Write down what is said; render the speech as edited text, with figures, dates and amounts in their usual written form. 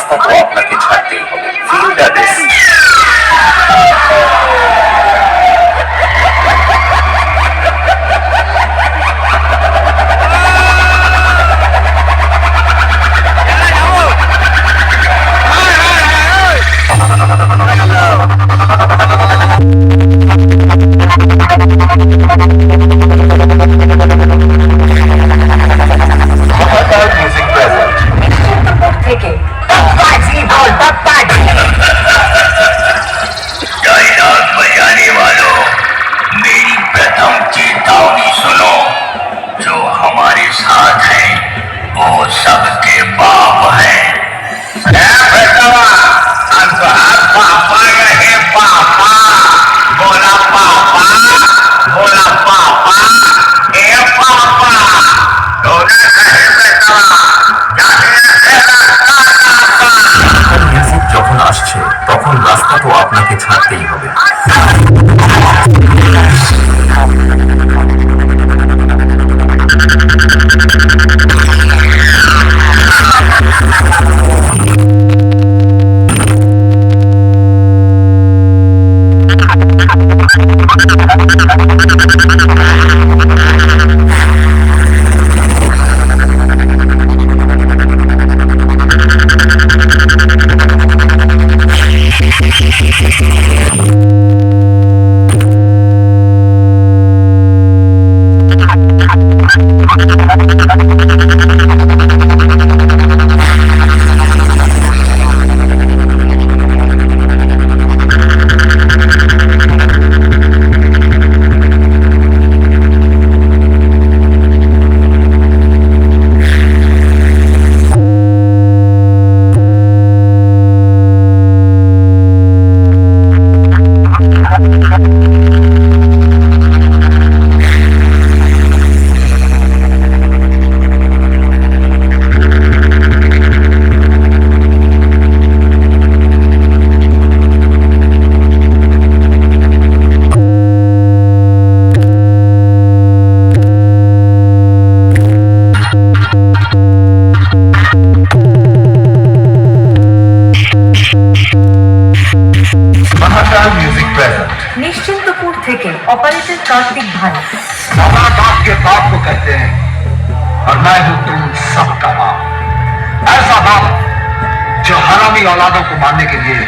রাস্তা তো আপনাকে ছাড়তেই হবে। Feel that is Mahakal music present. থেকে बाजी बोल बाजी डायलॉग बजाने वालों, मेरी प्रथम चेतावनी सुनो। जो हमारे साथ हैं वो सबके बाप हैं। पापा रहे पापा, बोला पापा, बोला पापा, ए पापा, दोनों कहे बेटा, মিউজিক যখন আসছে তখন রাস্তা তো আপনাকে ছাড়তেই হবে। Mahakal music present. निश्चिंतपुर থেকে ऑपरेटर कार्तिक भाई। माँ बाप के बाप को कहते हैं और मैं हूँ तुम सबका बाप। ऐसा बाप जो हरामी औलादों को मारने के लिए